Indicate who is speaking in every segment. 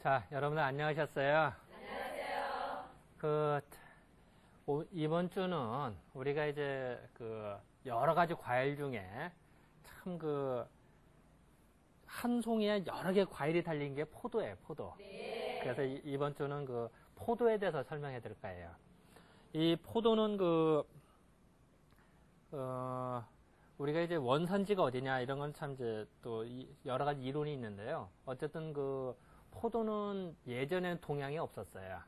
Speaker 1: 자, 여러분들 안녕하셨어요?
Speaker 2: 안녕하세요.
Speaker 1: 이번 주는 우리가 이제 여러 가지 과일 중에 참 한 송이에 여러 개 과일이 달린 게 포도예요, 포도.
Speaker 2: 네.
Speaker 1: 그래서 이번 주는 포도에 대해서 설명해 드릴 거예요. 이 포도는 우리가 이제 원산지가 어디냐 이런 건 참 이제 또 여러 가지 이론이 있는데요. 어쨌든 포도는 예전에는 동양에 없었어요.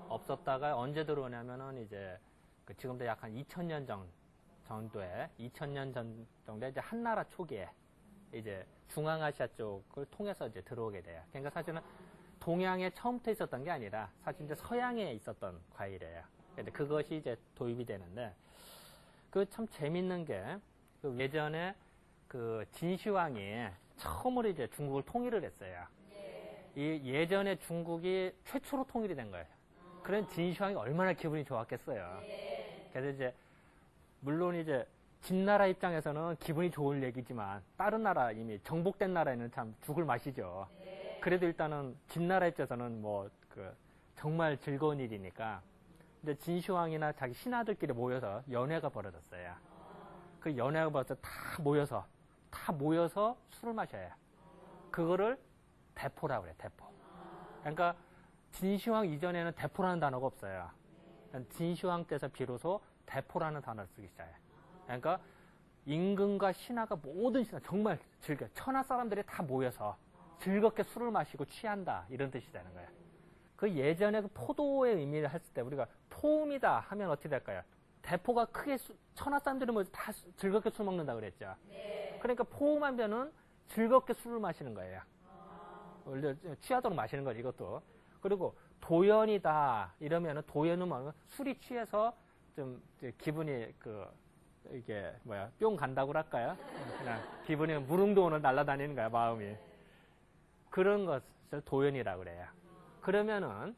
Speaker 1: 없었다가 언제 들어오냐면은 이제 지금도 약 한 2000년 정도에 2000년 정도에 이제 한나라 초기에 이제 중앙아시아 쪽을 통해서 이제 들어오게 돼요. 그러니까 사실은 동양에 처음부터 있었던 게 아니라 사실 이제 서양에 있었던 과일이에요. 근데 그것이 이제 도입이 되는데 참 재밌는 게 예전에 진시황이 처음으로 이제 중국을 통일을 했어요. 이 예전에 중국이 최초로 통일이 된 거예요. 그런 진시황이 얼마나 기분이 좋았겠어요. 그래서 이제 물론 이제 진나라 입장에서는 기분이 좋을 얘기지만 다른 나라 이미 정복된 나라에는 참 죽을 맛이죠. 그래도 일단은 진나라 입장에서는 정말 즐거운 일이니까 이제 진시황이나 자기 신하들끼리 모여서 연회가 벌어졌어요. 그 연회가 벌어서 다 모여서 술을 마셔요. 그거를 대포라고 그래요, 대포. 그러니까 진시황 이전에는 대포라는 단어가 없어요. 진시황 때서 비로소 대포라는 단어를 쓰기 시작해요. 그러니까 임금과 신하가 모든 신하 정말 천하 사람들이 다 모여서 즐겁게 술을 마시고 취한다 이런 뜻이 되는 거예요. 예전에 포도의 의미를 했을 때 우리가 포음이다 하면 어떻게 될까요? 대포가 크게 천하 사람들이 모여서 다 즐겁게 술 먹는다 그랬죠. 그러니까 포음하면은 즐겁게 술을 마시는 거예요. 원래 취하도록 마시는 거죠, 이것도. 그리고 도연이다 이러면은 도연은 뭐냐면 술이 취해서 좀 기분이 뿅 간다고 할까요? 그냥 기분이 무릉도원을 날아다니는 거야, 마음이. 그런 것을 도연이라고 그래요. 그러면은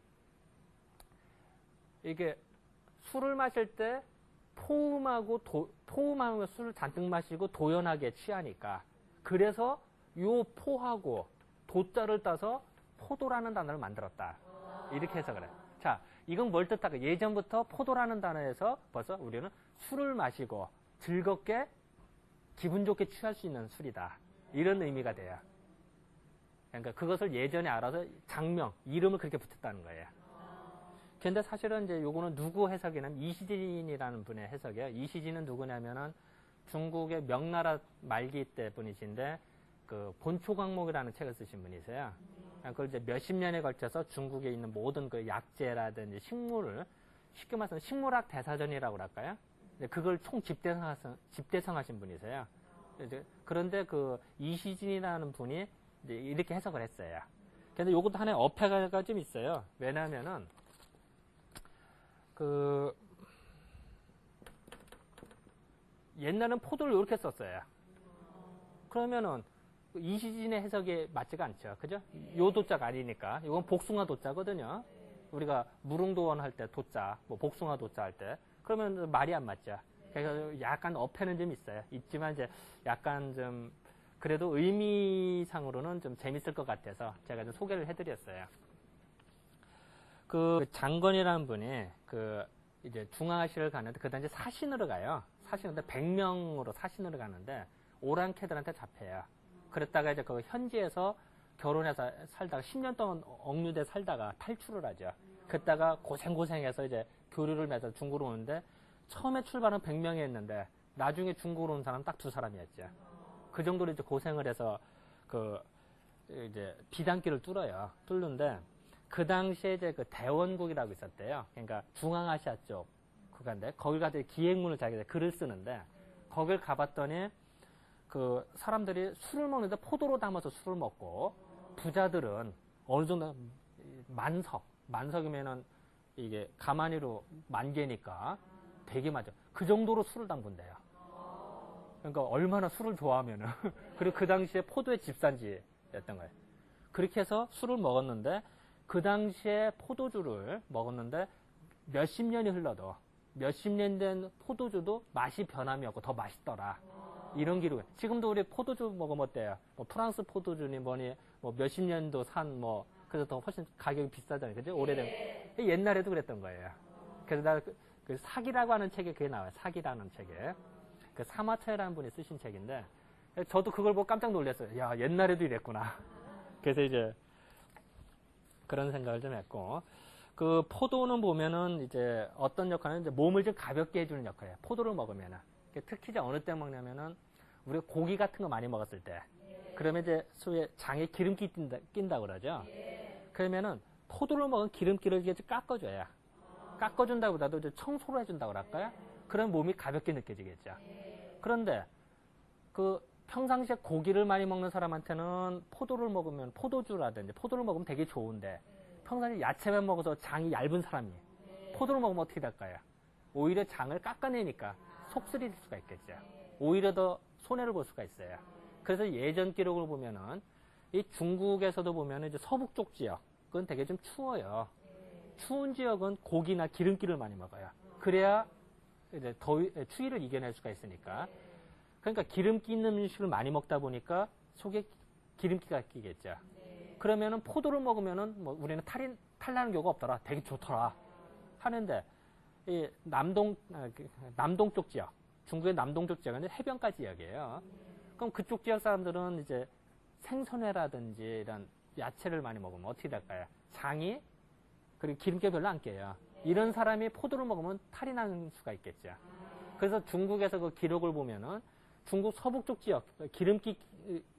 Speaker 1: 이게 술을 마실 때 포음하고 술을 잔뜩 마시고 도연하게 취하니까 그래서 요 포하고 도자를 따서 포도라는 단어를 만들었다. 이렇게 해서 그래. 자, 이건 뭘 뜻할까? 예전부터 포도라는 단어에서 벌써 우리는 술을 마시고 즐겁게 기분 좋게 취할 수 있는 술이다. 이런 의미가 돼요. 그러니까 그것을 예전에 알아서 장명, 이름을 그렇게 붙였다는 거예요. 근데 사실은 이제 요거는 누구 해석이냐면 이시진이라는 분의 해석이에요. 이시진은 누구냐면은 중국의 명나라 말기 때 분이신데 본초광목이라는 책을 쓰신 분이세요. 그걸 이제 몇십 년에 걸쳐서 중국에 있는 모든 약재라든지 식물을 쉽게 말해서 식물학 대사전이라고 할까요? 그걸 총 집대성하신 분이세요. 그런데 이시진이라는 분이 이제 이렇게 해석을 했어요. 근데 요것도 하나의 어폐가 좀 있어요. 왜냐면은 옛날에는 포도를 이렇게 썼어요. 그러면은 이시진의 해석에 맞지가 않죠. 그죠? 요 도자가 아니니까. 이건 복숭아 도자거든요. 우리가 무릉도원 할 때 도자, 복숭아 도자 할 때. 그러면 말이 안 맞죠. 그래서 약간 어폐는 좀 있어요. 있지만 이제 약간 좀 그래도 의미상으로는 좀 재밌을 것 같아서 제가 좀 소개를 해드렸어요. 장건이라는 분이 이제 중앙아시아를 가는데 그다음 이제 사신으로 가요. 사신인데 100명으로 사신으로 가는데 오랑캐들한테 잡혀요. 그랬다가 이제 현지에서 결혼해서 살다가 10년 동안 억류돼 살다가 탈출을 하죠. 그랬다가 고생해서 이제 교류를 맺어서 중국으로 오는데 처음에 출발은 100명이 했는데 나중에 중국으로 온 사람 딱 2사람이었죠. 그 정도로 이제 고생을 해서 이제 비단길을 뚫는데 그 당시에 이제 대원국이라고 있었대요. 그러니까 중앙아시아 쪽 국가인데 거기 가서 기행문을 자기가 글을 쓰는데 거길 가봤더니 사람들이 술을 먹는데 포도로 담아서 술을 먹고 부자들은 어느 정도 만석이면은 이게 가마니로 10,000개니까 되게 맞아. 그 정도로 술을 담근대요. 그러니까 얼마나 술을 좋아하면은 그리고 그 당시에 포도의 집산지였던 거예요. 그렇게 해서 술을 먹었는데 그 당시에 포도주를 먹었는데 몇십 년이 흘러도 몇십 년 된 포도주도 맛이 변함이 없고 더 맛있더라. 이런 기록. 지금도 우리 포도주 먹으면 어때요? 프랑스 포도주니 뭐니, 몇십 년도 산 그래서 더 훨씬 가격이 비싸잖아요. 그죠? 오래된. 옛날에도 그랬던 거예요. 그래서 나 그 사기라고 하는 책에 그게 나와요. 사기라는 책에. 그 사마처라는 분이 쓰신 책인데, 저도 그걸 보고 깜짝 놀랐어요. 야, 옛날에도 이랬구나. 그래서 이제 그런 생각을 좀 했고, 그 포도는 보면은 이제 어떤 역할은 이제 몸을 좀 가볍게 해주는 역할이에요. 포도를 먹으면은. 특히 이제 어느 때 먹냐면은 우리가 고기 같은 거 많이 먹었을 때, 그러면 이제 소위 장에 기름기 낀다 그러죠. 그러면은 포도를 먹은 기름기를 이제 깎아줘야. 깎아준다보다도 이제 청소를 해준다고 할까요? 그럼 몸이 가볍게 느껴지겠죠. 그런데 그 평상시에 고기를 많이 먹는 사람한테는 포도를 먹으면 포도주라든지 포도를 먹으면 되게 좋은데 평상시에 야채만 먹어서 장이 얇은 사람이 포도를 먹으면 어떻게 될까요? 오히려 장을 깎아내니까 속쓰릴 수가 있겠죠. 오히려 더 손해를 볼 수가 있어요. 그래서 예전 기록을 보면은 이 중국에서도 보면은 이제 서북 쪽 지역 그건 되게 좀 추워요. 추운 지역은 고기나 기름기를 많이 먹어요. 그래야 이제 추위를 이겨낼 수가 있으니까. 그러니까 기름기 있는 음식을 많이 먹다 보니까 속에 기름기가 끼겠죠. 그러면은 포도를 먹으면은 뭐 우리는 탈 나는 경우가 없더라. 되게 좋더라. 하는데 이 남동 쪽 지역, 중국의 남동 쪽 지역은 해변가 지역이에요. 그럼 그쪽 지역 사람들은 이제 생선회라든지 이런 야채를 많이 먹으면 어떻게 될까요? 장이 그리고 기름기가 별로 안 껴요. 이런 사람이 포도를 먹으면 탈이 나는 수가 있겠죠. 그래서 중국에서 그 기록을 보면은 중국 서북 쪽 지역 기름기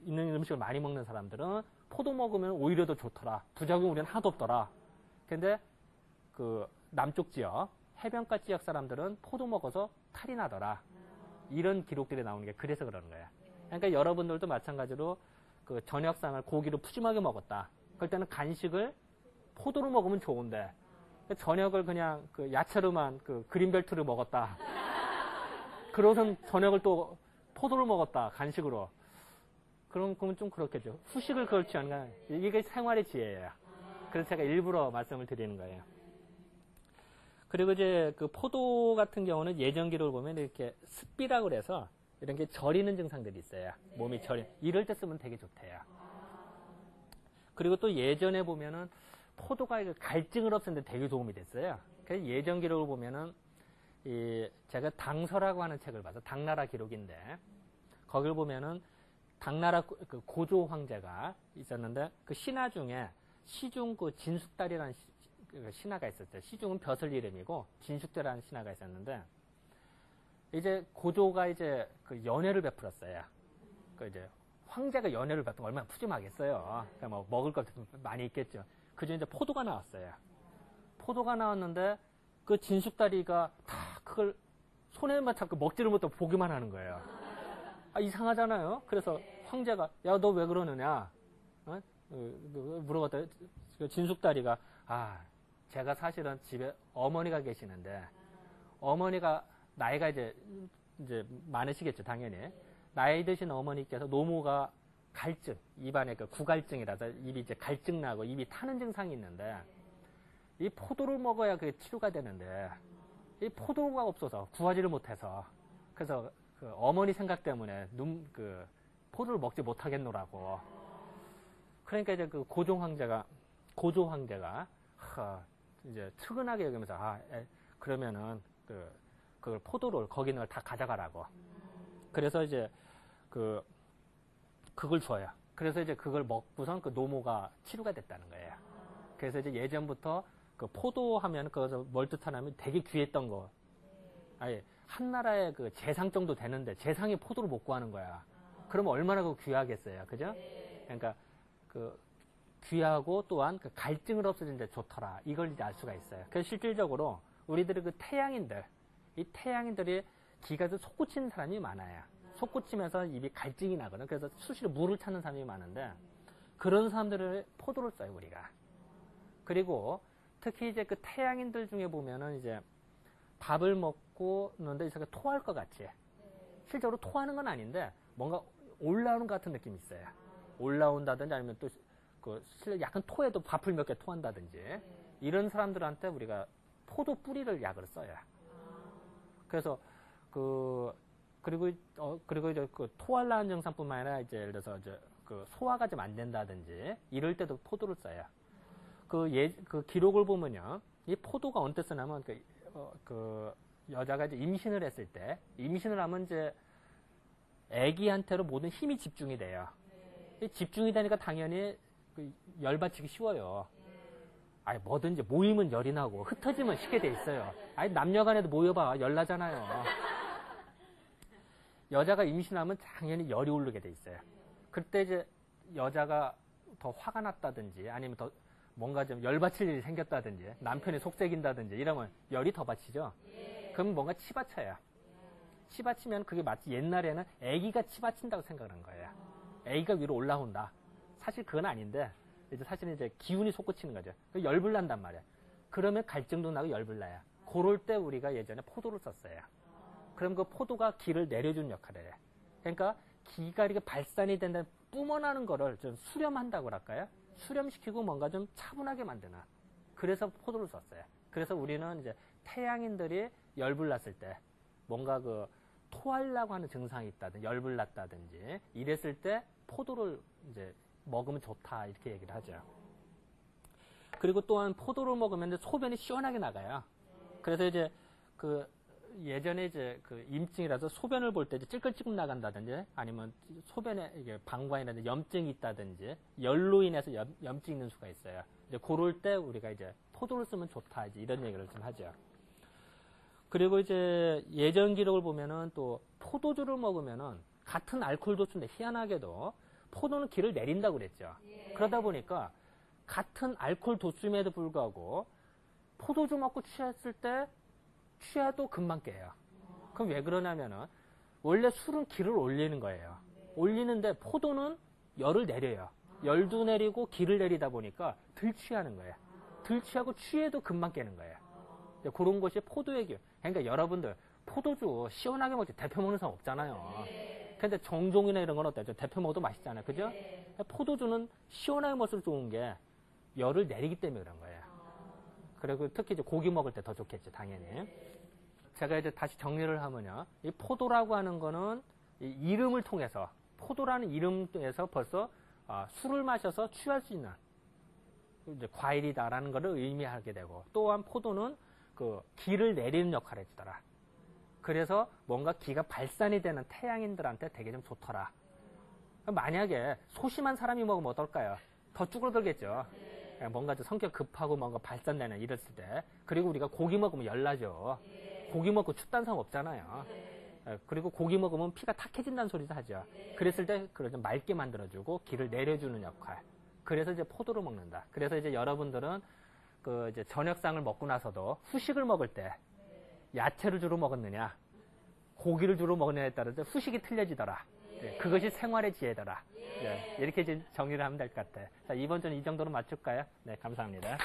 Speaker 1: 있는 음식을 많이 먹는 사람들은 포도 먹으면 오히려 더 좋더라. 부작용 우리는 하나도 없더라. 근데 그 남쪽 지역 해변가 지역 사람들은 포도 먹어서 탈이 나더라. 이런 기록들이 나오는 게 그래서 그러는 거예요. 그러니까 여러분들도 마찬가지로 그 저녁상을 고기를 푸짐하게 먹었다. 그럴 때는 간식을 포도를 먹으면 좋은데 저녁을 그냥 그 야채로만 그 그린벨트를 먹었다. 그러선 저녁을 또 포도를 먹었다. 간식으로. 그럼 좀 그렇겠죠. 후식을 그렇지 않나. 이게 생활의 지혜예요. 그래서 제가 일부러 말씀을 드리는 거예요. 그리고 이제 그 포도 같은 경우는 예전 기록을 보면 이렇게 습비라고 그래서 이런 게 저리는 증상들이 있어요. 몸이 이럴 때 쓰면 되게 좋대요. 그리고 또 예전에 보면은 포도가 갈증을 없애는데 되게 도움이 됐어요. 그래서 예전 기록을 보면은 제가 당서라고 하는 책을 봐서 당나라 기록인데 거기를 보면은 당나라 그 고조 황제가 있었는데 그 신하 중에 시중 그 진숙달이라는 신하가 있었어요. 시중은 벼슬 이름이고 진숙달이라는 신하가 있었는데 이제 고조가 이제 그 연회를 베풀었어요. 그 이제 황제가 연회를 베풀면 얼마나 푸짐하겠어요. 그러니까 뭐 먹을 것도 많이 있겠죠. 그중에 이제 포도가 나왔어요. 포도가 나왔는데 그 진숙다리가 다 그걸 손에만 잡고 먹지를 못하고 보기만 하는 거예요. 아, 이상하잖아요. 그래서 황제가 야, 너 왜 그러느냐? 물어봤더니 진숙다리가 제가 사실은 집에 어머니가 계시는데 어머니가 나이가 이제 많으시겠죠, 당연히. 나이 드신 어머니께서 노모가 갈증, 입안에 그 구갈증이라서 입이 이제 갈증 나고 입이 타는 증상이 있는데 이 포도를 먹어야 그게 치료가 되는데 이 포도가 없어서 구하지를 못해서 그래서 그 어머니 생각 때문에 포도를 먹지 못하겠노라고. 그러니까 이제 그 고조 황제가 이제 측은하게 여기면서 그러면은 그걸 포도를 거기 있는 걸 다 가져가라고. 그래서 이제 그걸 줘요. 그래서 이제 그걸 먹고선 그 노모가 치료가 됐다는 거예요. 그래서 이제 예전부터 그 포도 하면 그것을 뭘 뜻하냐면 되게 귀했던 거. 아예 한 나라의 그 재상 정도 되는데 재상이 포도를 못 구하는 거야. 그러면 얼마나 그 귀하겠어요. 그죠? 그러니까 그 귀하고 또한 그 갈증을 없애주는데 좋더라. 이걸 이제 알 수가 있어요. 그래서 실질적으로 우리들의 그 이 태양인들이 기가 속 꽂히는 사람이 많아요. 속 꽂히면서 입이 갈증이 나거든. 그래서 수시로 물을 찾는 사람이 많은데 그런 사람들을 포도를 써요, 우리가. 그리고 특히 이제 그 태양인들 중에 보면은 이제 밥을 먹고 있는데 이렇게 토할 것 같이. 실제로 토하는 건 아닌데 뭔가 올라오는 것 같은 느낌이 있어요. 올라온다든지 아니면 또 약간 토해도 밥을 몇 개 토한다든지 이런 사람들한테 우리가 포도 뿌리를 약을 써요. 그래서 그리고 이제 그 토할라는 증상뿐만 아니라 이제 예를 들어서 이제 그 소화가 좀 안 된다든지 이럴 때도 포도를 써요. 그 기록을 보면요. 이 포도가 언제 쓰냐면, 그 여자가 이제 임신을 했을 때, 임신을 하면 이제 아기한테로 모든 힘이 집중이 돼요. 집중이 되니까 당연히 열받치기 쉬워요. 아니, 뭐든지 모이면 열이 나고 흩어지면 쉽게 돼 있어요. 아니, 남녀 간에도 모여봐. 열 나잖아요. 여자가 임신하면 당연히 열이 오르게 돼 있어요. 그때 이제 여자가 더 화가 났다든지 아니면 더 뭔가 좀 열받칠 일이 생겼다든지 남편이 속색인다든지 이러면 열이 더 받치죠. 그럼 뭔가 치받쳐요. 치받치면 그게 마치 옛날에는 아기가 치받친다고 생각하는 거예요. 아기가 위로 올라온다. 사실 그건 아닌데 이제 사실은 이제 기운이 솟구치는 거죠. 열불 난단 말이에요. 그러면 갈증도 나고 열불 나요. 그럴 때 우리가 예전에 포도를 썼어요. 그럼 그 포도가 기를 내려주는 역할을 해요. 그러니까 기가 이렇게 발산이 된다면 뿜어나는 거를 좀 수렴한다고 할까요? 수렴시키고 뭔가 좀 차분하게 만드는. 그래서 포도를 썼어요. 그래서 우리는 이제 태양인들이 열불 났을 때 뭔가 그 토하려고 하는 증상이 있다든지 열불 났다든지 이랬을 때 포도를 이제 먹으면 좋다 이렇게 얘기를 하죠. 그리고 또한 포도를 먹으면 소변이 시원하게 나가요. 그래서 이제 그 예전에 이제 그 임증이라서 소변을 볼 때 찔끔찔끔 나간다든지 아니면 소변에 이게 방광이라든지 염증이 있다든지 열로 인해서 염증이 있는 수가 있어요. 이제 그럴 때 우리가 이제 포도를 쓰면 좋다 이제 이런 얘기를 좀 하죠. 그리고 이제 예전 기록을 보면은 또 포도주를 먹으면은 같은 알코올 도수인데 희한하게도 포도는 기를 내린다고 그랬죠. 그러다 보니까 같은 알코올 도수임에도 불구하고 포도주 먹고 취했을 때 취해도 금방 깨요. 그럼 왜 그러냐면은 원래 술은 기를 올리는 거예요. 올리는데 포도는 열을 내려요. 열도 내리고 기를 내리다 보니까 덜 취하는 거예요. 덜 취하고 취해도 금방 깨는 거예요. 그런 것이 포도의 기운. 그러니까 여러분들 포도주 시원하게 먹지 대표 먹는 사람 없잖아요. 근데 정종이나 이런 건 어때요? 대표 먹어도 맛있잖아요. 그죠? 포도주는 시원하게 먹을수록 좋은 게 열을 내리기 때문에 그런 거예요. 그리고 특히 이제 고기 먹을 때 더 좋겠죠, 당연히. 제가 이제 다시 정리를 하면요. 이 포도라고 하는 거는 이 이름을 통해서, 포도라는 이름에서 벌써 술을 마셔서 취할 수 있는 이제 과일이다라는 것을 의미하게 되고, 또한 포도는 그 기를 내리는 역할을 해주더라. 그래서 뭔가 기가 발산이 되는 태양인들한테 되게 좀 좋더라. 만약에 소심한 사람이 먹으면 어떨까요? 더 쭈그러들겠죠. 뭔가 좀 성격 급하고 뭔가 발산되는 이랬을 때. 그리고 우리가 고기 먹으면 열나죠. 고기 먹고 춥다는 사람 없잖아요. 그리고 고기 먹으면 피가 탁해진다는 소리도 하죠. 그랬을 때 그걸 좀 맑게 만들어주고 기를 내려주는 역할. 그래서 이제 포도를 먹는다. 그래서 이제 여러분들은 그 이제 저녁상을 먹고 나서도 후식을 먹을 때 야채를 주로 먹었느냐, 고기를 주로 먹느냐에 따라서 후식이 틀려지더라. 그것이 생활의 지혜더라. 이렇게 이제 정리를 하면 될 것 같아요. 자, 이번 주는 이 정도로 맞출까요? 네, 감사합니다.